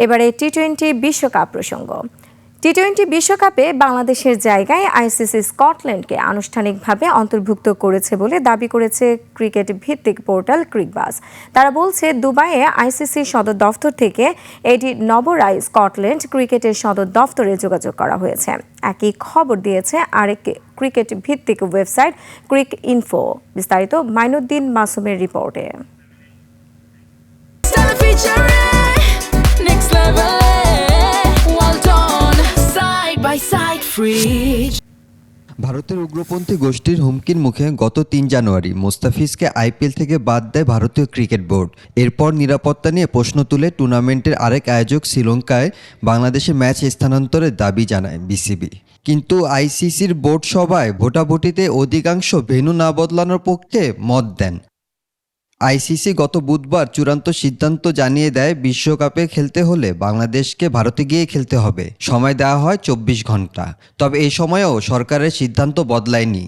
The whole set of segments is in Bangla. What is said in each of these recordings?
এবারে টি-20 বিশ্বকাপ প্রসঙ্গ। টি-20 বিশ্বকাপে বাংলাদেশের জায়গায় আইসিসি স্কটল্যান্ডকে আনুষ্ঠানিকভাবে অন্তর্ভুক্ত করেছে বলে দাবি করেছে ক্রিকেট ভিত্তিক পোর্টাল ক্রিকবাজ। তারা বলছে, দুবাইয়ে আইসিসি সদর দফতর থেকে এটি নবরাই স্কটল্যান্ড ক্রিকেটের সদর দফতরে যোগাযোগ করা হয়েছে। একই খবর দিয়েছে আরেক ক্রিকেট ভিত্তিক ওয়েবসাইট ক্রিক ইনফো। বিস্তারিত মাইনুদ্দিন মাসুমের রিপোর্টে। ভারতের উগ্রপন্থী গোষ্ঠীর হুমকির মুখে গত ৩ জানুয়ারি মোস্তাফিজকে আইপিএল থেকে বাদ দেয় ভারতীয় ক্রিকেট বোর্ড। এরপর নিরাপত্তা নিয়ে প্রশ্ন তুলে টুর্নামেন্টের আরেক আয়োজক শ্রীলঙ্কায় বাংলাদেশে ম্যাচ স্থানান্তরের দাবি জানায় বিসিবি। কিন্তু আইসিসির বোর্ড সভায় ভোটাভুটিতে অধিকাংশ ভেন্যু না বদলানোর পক্ষে মত দেন। আইসিসি গত বুধবার চূড়ান্ত সিদ্ধান্ত জানিয়ে দেয়, বিশ্বকাপে খেলতে হলে বাংলাদেশকে ভারতে গিয়ে খেলতে হবে। সময় দেওয়া হয় ২৪ ঘন্টা। তবে এই সময়েও সরকারের সিদ্ধান্ত বদলায়নি।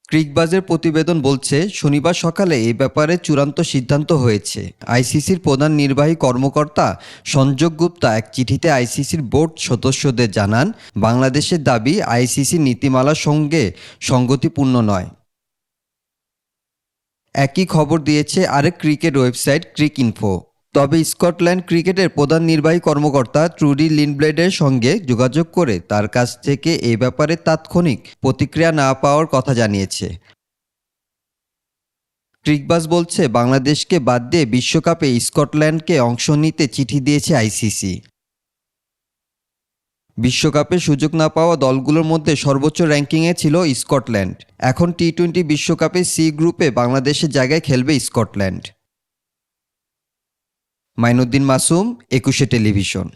ক্রিকবাজের প্রতিবেদন বলছে, শনিবার সকালে এই ব্যাপারে চূড়ান্ত সিদ্ধান্ত হয়েছে। আইসিসির প্রধান নির্বাহী কর্মকর্তা সঞ্জয় গুপ্তা এক চিঠিতে আইসিসির বোর্ড সদস্যদের জানান, বাংলাদেশের দাবি আইসিসির নীতিমালার সঙ্গে সঙ্গতিপূর্ণ নয়। একই খবর দিয়েছে আরেক ক্রিকেট ওয়েবসাইট ক্রিক ইনফো। তবে স্কটল্যান্ড ক্রিকেটের প্রধান নির্বাহী কর্মকর্তা ট্রুডি লিন্ডব্লেডের সঙ্গে যোগাযোগ করে তার কাছ থেকে এই ব্যাপারে তাৎক্ষণিক প্রতিক্রিয়া না পাওয়ার কথা জানিয়েছে। ক্রিকবাজ বলছে, বাংলাদেশকে বাদ দিয়ে বিশ্বকাপে স্কটল্যান্ডকে অংশ নিতে চিঠি দিয়েছে আইসিসি। বিশ্বকাপে সুযোগ না পাওয়া দলগুলোর মধ্যে সর্বোচ্চ র্যাঙ্কিংয়ে ছিল স্কটল্যান্ড। এখন টি-20 বিশ্বকাপে সি গ্রুপে বাংলাদেশের জায়গায় খেলবে স্কটল্যান্ড। মাইনুদ্দিন মাসুম, ২১ টেলিভিশন।